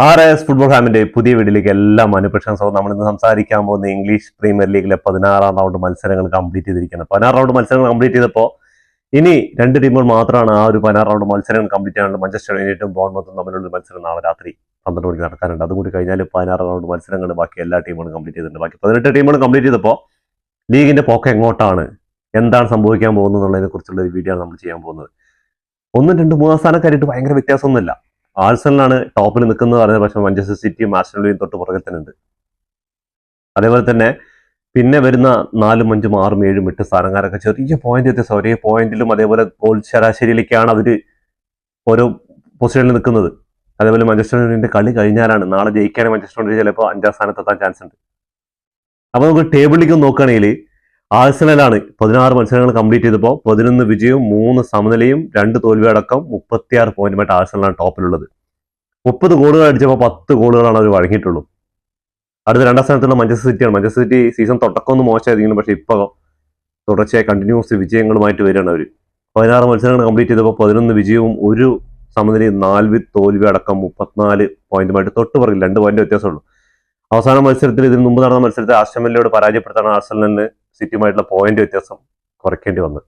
RS football ഫാമിന്റെ പുതിയ വീഡിയോയിലേക്ക് എല്ലാ അനുപ്രശംസവും നമ്മൾ ഇന്ന് സംസാരിക്കാൻ പോകുന്ന ഇംഗ്ലീഷ് പ്രീമിയർ ലീഗിലെ 16ാം റൗണ്ട് മത്സരങ്ങൾ കംപ്ലീറ്റ് ചെയ്തിരിക്കുന്നത്. 16 റൗണ്ട് മത്സരങ്ങൾ കംപ്ലീറ്റ് ചെയ്തപ്പോൾ ഇനി രണ്ട് ടീമുകൾ മാത്രമാണ് ആ ഒരു 16 റൗണ്ട് മത്സരങ്ങൾ കംപ്ലീറ്റ് ചെയ്യാനുള്ള. മാഞ്ചസ്റ്റർ യുണൈറ്റഡും ബോർണ്മത്തും തമ്മിലുള്ള മത്സരം നാളെ രാത്രി 12 മണിക്ക് നടക്കാനുണ്ട്. അതും കൂടി കഴിഞ്ഞാൽ 16 റൗണ്ട് മത്സരങ്ങൾ ബാക്കി എല്ലാ ടീമുകളും കംപ്ലീറ്റ് ചെയ്തിട്ടുണ്ട്. ബാക്കി 18 ടീമുകളും കംപ്ലീറ്റ് ചെയ്തപ്പോൾ ലീഗിന്റെ പോക്ക് എങ്ങോട്ടാണ്, എന്താണ് സംഭവിക്കാൻ പോകുന്നത് എന്നുള്ളതിനെ കുറിച്ചുള്ള ഒരു വീഡിയോ ആണ് നമ്മൾ ചെയ്യാൻ പോകുന്നത്. 1, 2, 3 സ്ഥാനക്കാരായിട്ട് ഭയങ്കര വ്യത്യാസമൊന്നുമില്ല. ആഴ്സണലാണ് ടോപ്പിൽ നിൽക്കുന്നത് പറഞ്ഞത്, പക്ഷേ മാഞ്ചസ്റ്റർ സിറ്റിയും ആർസണലും തൊട്ട് പുറകിൽ തന്നെ ഉണ്ട്. അതേപോലെ തന്നെ പിന്നെ വരുന്ന 4, 5, 6, 7, 8 സ്ഥാനക്കാരൊക്കെ ചെറിയ പോയിന്റ് വ്യത്യാസം, ഒരേ പോയിന്റിലും അതേപോലെ ഗോൾ ശരാശരിയിലേക്കാണ് അവർ ഓരോ പൊസിഷനിൽ നിൽക്കുന്നത്. അതേപോലെ മാഞ്ചസ്റ്റർ യുണൈറ്റഡിന്റെ കളി കഴിഞ്ഞാലാണ് നാളെ ജയിക്കാനും മാഞ്ചസ്റ്റർ യുണൈറ്റഡ് ചിലപ്പോൾ 5ാം സ്ഥാനത്തെത്താൻ ചാൻസ് ഉണ്ട്. അപ്പോൾ നമുക്ക് ടേബിളിലേക്ക് നോക്കുകയാണെങ്കിൽ ആഴ്സണലാണ് 16 മത്സരങ്ങൾ കംപ്ലീറ്റ് ചെയ്തപ്പോൾ 11 വിജയവും 3 സമനിലയും 2 തോൽവി അടക്കം 36 പോയിന്റുമായിട്ട് ആഴ്സണലാണ് ടോപ്പിലുള്ളത്. 30 ഗോളുകൾ അടിച്ചപ്പോൾ 10 ഗോളുകളാണ് അവർ വഴങ്ങിയിട്ടുള്ളൂ. അടുത്ത 2ാം സ്ഥാനത്തുള്ള മാഞ്ചസ്റ്റർ സിറ്റിയാണ്. മാഞ്ചസ്റ്റർ സിറ്റി സീസൺ തുടക്കമൊന്നും മോശമായിരിക്കുന്നു, പക്ഷേ ഇപ്പോൾ തുടർച്ചയായി കണ്ടിന്യൂസ് വിജയങ്ങളുമായിട്ട് വരികയാണ് അവർ. 16 മത്സരങ്ങൾ കംപ്ലീറ്റ് ചെയ്തപ്പോൾ 11 വിജയവും 1 സമനിലയും 4 തോൽവി അടക്കം 34 പോയിന്റുമായിട്ട് തൊട്ട് പുറകിൽ 2 പോയിന്റ് വ്യത്യാസമുള്ളൂ. അവസാന മത്സരത്തിൽ ഇതിന് മുമ്പ് നടന്ന മത്സരത്തിൽ ആസ്റ്റൺ വില്ലയോട് പരാജയപ്പെടുത്താണ് ആഴ്സണലിന് സിറ്റിയുമായിട്ടുള്ള പോയിന്റ് വ്യത്യാസം കുറയ്ക്കേണ്ടി വന്നത്.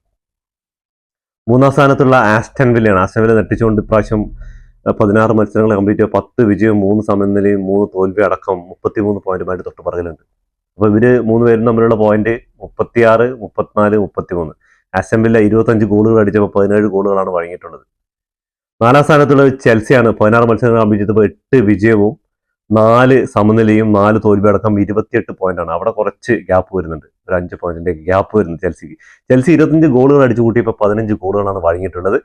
3ാം സ്ഥാനത്തുള്ള ആസ്റ്റൺ വില്ലയാണ്. ആസ്റ്റൺ വില്ല നെട്ടിച്ചുകൊണ്ട് ഇപ്രാവശ്യം 16 മത്സരങ്ങൾ കംപ്ലീറ്റ് ചെയ്ത് 10 വിജയവും 3 സമനിലയും 3 തോൽവി അടക്കം 33 പോയിന്റുമായിട്ട് തൊട്ട് പുറകിലുണ്ട്. അപ്പോൾ ഇവര് 3 പേരും തമ്മിലുള്ള പോയിന്റ് 36, 34, 33. ആസ്റ്റൺ വില്ല 25 ഗോളുകൾ അടിച്ചപ്പോൾ 17 ഗോളുകളാണ് വഴങ്ങിയിട്ടുള്ളത്. 4ാം സ്ഥാനത്തുള്ള ചെൽസിയാണ്. 16 മത്സരങ്ങൾ കംപ്ലീറ്റ് ചെയ്തപ്പോൾ 8 വിജയവും 4 സമനിലയും 4 തോൽവി അടക്കം 28 പോയിന്റാണ്. അവിടെ കുറച്ച് ഗ്യാപ്പ് വരുന്നുണ്ട്, ഒരു 5 പോയിന്റിന്റെ ഗ്യാപ്പ് വരുന്നുണ്ട് ചെൽസിക്ക്. ചെൽസി 25 ഗോളുകൾ അടിച്ചു കൂട്ടിയപ്പോൾ 15 ഗോളുകളാണ് വഴങ്ങിയിട്ടുള്ളത്.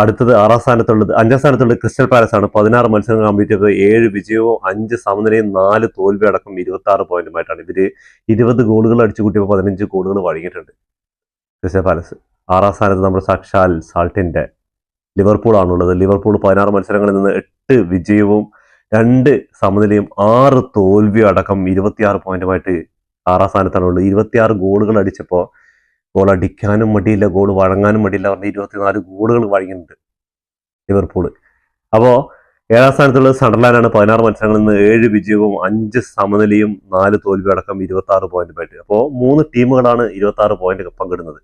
അടുത്തത് 6ാം സ്ഥാനത്തുള്ളത് 5ാം സ്ഥാനത്തുള്ളത് ക്രിസ്റ്റൽ പാലസ് ആണ്. 16 മത്സരങ്ങൾ കംപ്ലീറ്റ് ചെയ്തപ്പോൾ 7 വിജയവും 5 സമനിലയും 4 തോൽവി അടക്കം 26 പോയിന്റുമായിട്ടാണ്. ഇവര് 20 ഗോളുകൾ അടിച്ചു കൂട്ടിയപ്പോൾ 15 ഗോളുകൾ വഴങ്ങിയിട്ടുണ്ട് ക്രിസ്റ്റൽ പാലസ്. 6ാം സ്ഥാനത്ത് നമ്മുടെ സാക്ഷാൽ സാൾട്ടിന്റെ ലിവർപൂൾ ആണുള്ളത്. ലിവർപൂൾ 16 മത്സരങ്ങളിൽ നിന്ന് 8 വിജയവും 2 സമനിലയും 6 തോൽവി അടക്കം 26 പോയിന്റുമായിട്ട് 6ാം സ്ഥാനത്താണുള്ളത്. 26 ഗോളുകൾ അടിച്ചപ്പോൾ ഗോൾ അടിക്കാനും മടിയില്ല, ഗോൾ വഴങ്ങാനും മടിയില്ല പറഞ്ഞ് 24 ഗോളുകൾ വഴങ്ങിയിട്ടുണ്ട് ലിവർപൂൾ. അപ്പോൾ 7ാം സ്ഥാനത്തുള്ളത് സണ്ടർലാൻഡാണ്. 16 മത്സരങ്ങളിൽ നിന്ന് 7 വിജയവും 5 സമനിലയും 4 തോൽവി അടക്കം 26 പോയിന്റുമായിട്ട്. അപ്പോൾ 3 ടീമുകളാണ് 26 പോയിന്റ് പങ്കിടുന്നത്.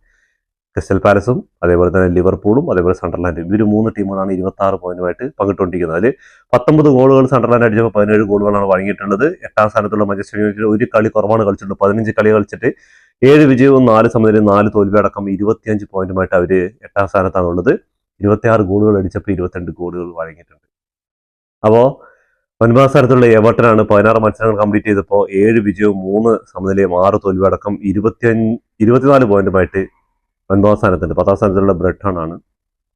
ക്രിസ്റ്റൽ പാലസും അതേപോലെ തന്നെ ലിവർപൂളും അതേപോലെ സണ്ടർലാൻഡും. ഇവർ 3 ടീമുകളാണ് 26 പോയിന്റുമായിട്ട് പങ്കിട്ടുകൊണ്ടിരിക്കുന്നത്. അതിൽ 19 ഗോളുകൾ സണ്ടർലാൻഡ് അടിച്ചപ്പോൾ 17 ഗോളുകളാണ് വഴങ്ങിയിട്ടുള്ളത്. 8ാം സ്ഥാനത്തുള്ള മാഞ്ചസ്റ്റർ യുണൈറ്റഡ് ഒരു കളി കുറവാണ് കളിച്ചിട്ടുള്ളത്. 15 കളി കളിച്ചിട്ട് 7 വിജയവും 4 സമനിലയും 4 തോൽവി അടക്കം 25 പോയിന്റുമായിട്ട് അവർ 8ാം സ്ഥാനത്താണ് ഉള്ളത്. 26 ഗോളുകൾ അടിച്ചപ്പോൾ 22 ഗോളുകൾ വഴങ്ങിയിട്ടുണ്ട്. അപ്പോൾ 9ാം സ്ഥാനത്തുള്ള എവർട്ടനാണ്. 16 മത്സരങ്ങൾ കംപ്ലീറ്റ് ചെയ്തപ്പോൾ 7 വിജയവും 3 സമനിലയും 6 തോൽവി അടക്കം 24 പോയിന്റുമായിട്ട് 9ാം സ്ഥാനത്തുണ്ട്. 10ാം സ്ഥാനത്തുള്ള ബ്രെട്ടൺ ആണ്.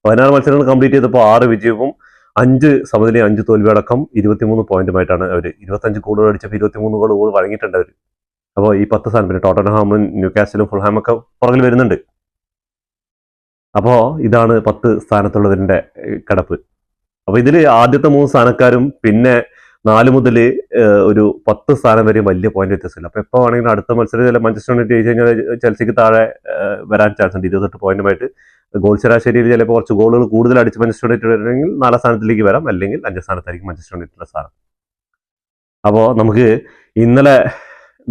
16 മത്സരങ്ങൾ കംപ്ലീറ്റ് ചെയ്തപ്പോൾ 6 വിജയവും 5 സമനിലയും 5 തോൽവി അടക്കം 23 പോയിന്റുമായിട്ടാണ് അവർ. 25 ഗോളുകൾ അടിച്ചപ്പോൾ 23 ഗോൾ വഴങ്ങിയിട്ടുണ്ട് അവർ. അപ്പോൾ ഈ 10 സ്ഥാനം പിന്നെ ടോട്ടൻഹാമും ന്യൂകാസിലും ഫുൾഹാമൊക്കെ പുറകിൽ വരുന്നുണ്ട്. അപ്പോൾ ഇതാണ് 10 സ്ഥാനത്തുള്ളവരുടെ കിടപ്പ്. അപ്പോൾ ഇതിൽ ആദ്യത്തെ 3 സ്ഥാനക്കാരും പിന്നെ 4 മുതൽ ഒരു 10 സ്ഥാനം വരെ വലിയ പോയിന്റ് വ്യത്യാസമില്ല. അപ്പോൾ എപ്പോൾ വേണമെങ്കിലും അടുത്ത മത്സരം ചില മാഞ്ചസ്റ്റർ യുണൈറ്റഡ് ജയിച്ചു കഴിഞ്ഞാൽ ചെൽസിക്ക് താഴെ വരാൻ ചാൻസ് ഉണ്ട്. 28 പോയിന്റുമായിട്ട് ഗോൾ ശരാശരിയിൽ ചിലപ്പോൾ കുറച്ച് ഗോളുകൾ കൂടുതൽ അടിച്ച് മാഞ്ചസ്റ്റർ യുണൈറ്റഡ് വരണമെങ്കിൽ 4ാം സ്ഥാനത്തിലേക്ക് വരാം, അല്ലെങ്കിൽ 5ാം സ്ഥാനത്തായിരിക്കും മാഞ്ചസ്റ്റർ യുണൈറ്റഡിന്റെ സ്ഥാനം. അപ്പോൾ നമുക്ക് ഇന്നലെ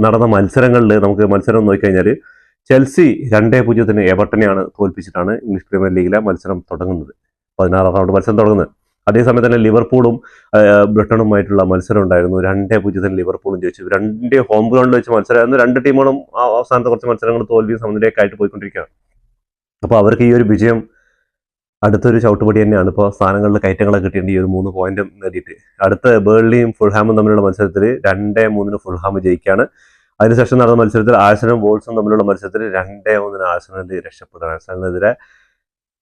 നടന്ന മത്സരങ്ങളിൽ നമുക്ക് മത്സരം നോക്കിക്കഴിഞ്ഞാൽ ചെൽസി 2-0 എവർട്ടനെയാണ് തോൽപ്പിച്ചിട്ടാണ് ഇംഗ്ലീഷ് പ്രീമിയർ ലീഗിലെ മത്സരം തുടങ്ങുന്നത്. 16ാം റൗണ്ട് മത്സരം തുടങ്ങുന്നത്. അതേസമയം തന്നെ ലിവർപൂളും ബ്രിട്ടനുമായിട്ടുള്ള മത്സരം ഉണ്ടായിരുന്നു. 2-0 ലിവർപൂളും ജയിച്ചു. 2 ഹോം ഗ്രൗണ്ടിൽ വെച്ച് മത്സരമായിരുന്നു. 2 ടീമുകളും അവസാനത്തെ കുറച്ച് മത്സരങ്ങൾ തോൽവിയും സമനിലയൊക്കെ ആയിട്ട് പോയിക്കൊണ്ടിരിക്കുകയാണ്. അപ്പോൾ അവർക്ക് ഈ ഒരു വിജയം അടുത്തൊരു ചവിട്ടുപടി തന്നെയാണ്. ഇപ്പോൾ സ്ഥാനങ്ങളിൽ കയറ്റങ്ങളൊക്കെ കിട്ടിയിട്ട് ഈ ഒരു 3 പോയിന്റും നേടിയിട്ട് അടുത്ത ബേൺലിയും ഫുൾഹാമും തമ്മിലുള്ള മത്സരത്തിൽ 2-3 ഫുൾഹാം ജയിക്കുകയാണ്. അതിനുശേഷം നടന്ന മത്സരത്തിൽ ആഴ്സണലും വോൾസും തമ്മിലുള്ള മത്സരത്തിൽ 2-1 ആഴ്സണൽ രക്ഷപ്പെടുകയാണ്. ആഴ്സണലിനെതിരെ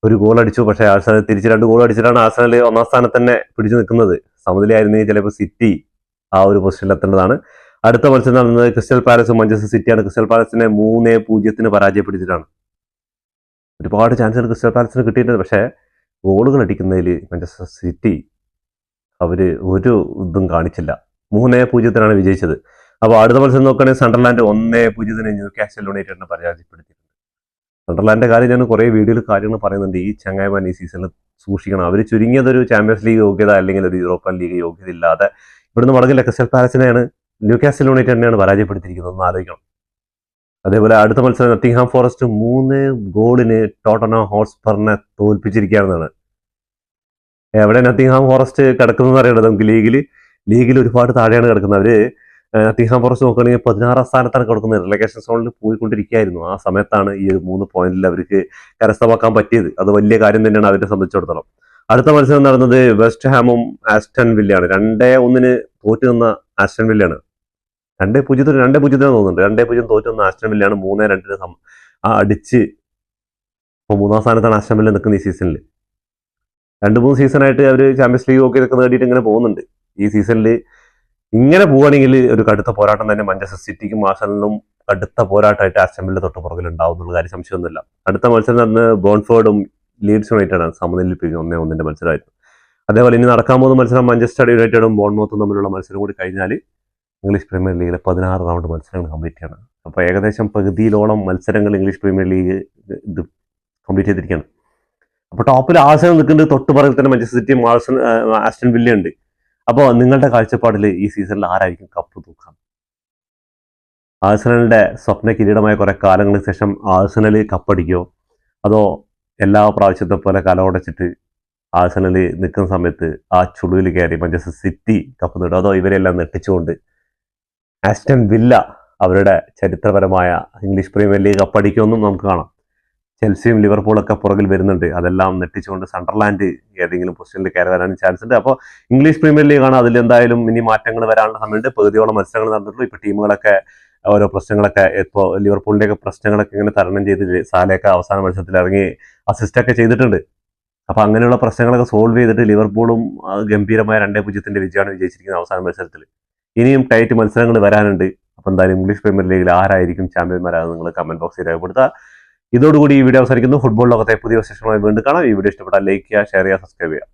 ഒരു ഗോൾ അടിച്ചു, പക്ഷേ ആഴ്സണൽ തിരിച്ച് 2 ഗോൾ അടിച്ചിട്ടാണ് ആഴ്സണൽ 1ാം സ്ഥാനത്ത് തന്നെ പിടിച്ചു നിൽക്കുന്നത്. സമനിലയായിരുന്നെങ്കിൽ ചിലപ്പോൾ സിറ്റി ആ ഒരു പൊസിഷനിൽ എത്തേണ്ടതാണ്. അടുത്ത മത്സരം നടന്നത് ക്രിസ്റ്റൽ പാലസും മാഞ്ചസ്റ്റർ സിറ്റിയാണ്. ക്രിസ്റ്റൽ പാലസിനെ 3-0 പരാജയപ്പെടുത്തിയിട്ടാണ്. ഒരുപാട് ചാൻസുകൾ ക്രിസ്റ്റൽ പാലസിന് കിട്ടിയിട്ടുണ്ട്, പക്ഷേ ഗോളുകൾ അടിക്കുന്നതിൽ മാഞ്ചസ്റ്റർ സിറ്റി അവർ ഒരു ഇതും കാണിച്ചില്ല. 3-0 വിജയിച്ചത്. അപ്പോൾ അടുത്ത മത്സരം നോക്കുകയാണെങ്കിൽ സണ്ടർലാൻഡ് 1-0 ന്യൂകാസിൽ യുണൈറ്റഡിനെ പരാജയപ്പെടുത്തിയിട്ടുണ്ട്. സണ്ടർലാൻഡിന്റെ കാര്യം ഞാൻ കുറേ വീഡിയോയിൽ കാര്യങ്ങൾ പറയുന്നുണ്ട്. ഈ ചങ്ങായിമാൻ ഈ സീസണിൽ സൂക്ഷിക്കണം. അവർ ചുരുങ്ങിയതൊരു ചാമ്പ്യൻസ് ലീഗ് യോഗ്യത അല്ലെങ്കിൽ ഒരു യൂറോപ്യൻ ലീഗ് യോഗ്യത ഇല്ലാതെ ഇവിടുന്ന് മടങ്ങില്ല ക്രിസ്റ്റൽ പാലസിനെയാണ് ന്യൂകാസിൽ യുണൈറ്റഡ് തന്നെയാണ് പരാജയപ്പെടുത്തിയിരിക്കുന്നത് എന്ന് ആലോചിക്കണം. അതേപോലെ അടുത്ത മത്സരം നത്തിങ്ഹാം ഫോറസ്റ്റ് 3 ഗോളിന് ടോട്ടൻഹാം ഹോട്ട്സ്പറിനെ തോൽപ്പിച്ചിരിക്കുകയാണെന്നാണ്. എവിടെ നത്തിങ്ഹാം ഫോറസ്റ്റ് കിടക്കുന്നത് അറിയണത് നമുക്ക് ലീഗിൽ ഒരുപാട് താഴെയാണ് കിടക്കുന്നത്. അവര് നത്തിങ്ഹാം ഫോറസ്റ്റ് നോക്കുകയാണെങ്കിൽ 16ാം സ്ഥാനത്താണ് കിടക്കുന്നത്. റിലഗേഷൻ സോണിൽ പോയിക്കൊണ്ടിരിക്കുകയായിരുന്നു. ആ സമയത്താണ് ഈ ഒരു 3 പോയിന്റിൽ അവർക്ക് കരസ്ഥമാക്കാൻ പറ്റിയത്. അത് വലിയ കാര്യം തന്നെയാണ് അവരെ സംബന്ധിച്ചിടത്തോളം. അടുത്ത മത്സരം നടന്നത് വെസ്റ്റ് ഹാമും ആസ്റ്റൺ വില്ലയാണ്. 2-1 തോറ്റു നിന്ന ആസ്റ്റൺ വില്ലയാണ്. 2-0 തോന്നുന്നുണ്ട്. 2-0 തോറ്റു നിന്ന ആസ്റ്റൺ വില്ലയാണ് 3-2 അടിച്ച് ഇപ്പോൾ 3ാം സ്ഥാനത്താണ് ആസ്റ്റൺ വില്ല നിൽക്കുന്നത് ഈ സീസണിൽ. 2-3 സീസണായിട്ട് അവർ ചാമ്പ്യൻസ് ലീഗ് ഒക്കെ ഇതൊക്കെ നേടിയിട്ട് ഇങ്ങനെ പോകുന്നുണ്ട്. ഈ സീസണിൽ ഇങ്ങനെ പോവുകയാണെങ്കിൽ ഒരു കടുത്ത പോരാട്ടം തന്നെ മാഞ്ചസ്റ്റർ സിറ്റിക്കും ആർസണലിനും കടുത്ത പോരാട്ടമായിട്ട് ആസ്റ്റൺ വില്ല തൊട്ട് പുറകിൽ ഉണ്ടാവും എന്നുള്ള കാര്യം സംശയമൊന്നുമില്ല. അടുത്ത മത്സരം നടന്ന് ബോൺഫോർഡും ലീഡ്സ് യുണൈറ്റഡാണ് സമനിലയിൽ പിരിഞ്ഞു 1-1 മത്സരമായിരുന്നു. അതേപോലെ ഇനി നടക്കാൻ പോകുന്ന മത്സരം മാഞ്ചസ്റ്റർ യുണൈറ്റഡും ബോൺമൗത്തും തമ്മിലുള്ള മത്സരം കൂടി കഴിഞ്ഞാൽ ഇംഗ്ലീഷ് പ്രീമിയർ ലീഗിലെ 16 റൗണ്ട് മത്സരങ്ങൾ കംപ്ലീറ്റ് ചെയ്യണം. അപ്പോൾ ഏകദേശം പകുതിയിലോളം മത്സരങ്ങൾ ഇംഗ്ലീഷ് പ്രീമിയർ ലീഗ് ഇത് കംപ്ലീറ്റ് ചെയ്തിരിക്കുകയാണ്. അപ്പോൾ ടോപ്പിൽ ആർസണൽ നിൽക്കുന്നുണ്ട്, തൊട്ട് പുറകിൽ തന്നെ മാഞ്ചസ്റ്റർ സിറ്റിയും ആസ്റ്റൺ വില്ല ഉണ്ട്. അപ്പോൾ നിങ്ങളുടെ കാഴ്ചപ്പാടിൽ ഈ സീസണിൽ ആരായിരിക്കും കപ്പ് തൂക്കാം? ആർസണലിന്റെ സ്വപ്ന കിരീടമായ കുറെ കാലങ്ങൾക്ക് ശേഷം ആർസണൽ കപ്പടിക്കോ, അതോ എല്ലാ പ്രാവശ്യത്തെ പോലെ കലവടച്ചിട്ട് ആർസണൽ നിൽക്കുന്ന സമയത്ത് ആ ചുളിയിൽ കയറി മാഞ്ചസ്റ്റർ സിറ്റി കപ്പ് നേടും, അതോ ഇവരെല്ലാം നെട്ടിച്ചുകൊണ്ട് ആസ്റ്റൺ വില്ല അവരുടെ ചരിത്രപരമായ ഇംഗ്ലീഷ് പ്രീമിയർ ലീഗ് കപ്പടിക്കുമെന്നും നമുക്ക് കാണാം. ചെൽസിയും ലിവർപൂളൊക്കെ പുറകിൽ വരുന്നുണ്ട്. അതെല്ലാം നെട്ടിച്ചുകൊണ്ട് സണ്ടർലാൻഡ് ഏതെങ്കിലും പൊസിഷനിൽ കയറി വരാനും ചാൻസ് ഉണ്ട്. അപ്പോൾ ഇംഗ്ലീഷ് പ്രീമിയർ ലീഗാണ്. അതിൽ എന്തായാലും ഇനി മാറ്റങ്ങൾ വരാനുള്ള സമയമുണ്ട്. പകുതിയോളം മത്സരങ്ങൾ നടന്നിട്ടുള്ളൂ. ഇപ്പോൾ ടീമുകളൊക്കെ ഓരോ പ്രശ്നങ്ങളൊക്കെ, ഇപ്പോൾ ലിവർപൂളിൻ്റെയൊക്കെ പ്രശ്നങ്ങളൊക്കെ ഇങ്ങനെ തരണം ചെയ്ത് സാലയൊക്കെ അവസാന മത്സരത്തിൽ ഇറങ്ങി അസിസ്റ്റൊക്കെ ചെയ്തിട്ടുണ്ട്. അപ്പോൾ അങ്ങനെയുള്ള പ്രശ്നങ്ങളൊക്കെ സോൾവ് ചെയ്തിട്ട് ലിവർപൂളും ഗംഭീരമായ 2-0 വിജയമാണ് വിജയിച്ചിരിക്കുന്നത് അവസാന മത്സരത്തിൽ. ഇനിയും ടൈറ്റ് മത്സരങ്ങൾ വരാനുണ്ട്. അപ്പോൾ എന്തായാലും ഇംഗ്ലീഷ് പ്രീമിയർ ലീഗിൽ ആരായിരിക്കും ചാമ്പ്യന്മാരാകുന്നത് നിങ്ങൾ കമന്റ് ബോക്സിൽ രേഖപ്പെടുത്തുക. ഇതോടുകൂടി ഈ വീഡിയോ അവസാനിക്കുന്നു. ഫുട്ബോൾ ലോകത്തെ പുതിയ വിശേഷമായി വീണ്ടും കാണാം. ഈ വീഡിയോ ഇഷ്ടപ്പെട്ടാൽ ലൈക്ക് ചെയ്യുക, ഷെയർ ചെയ്യുക, സബ്സ്ക്രൈബ് ചെയ്യുക.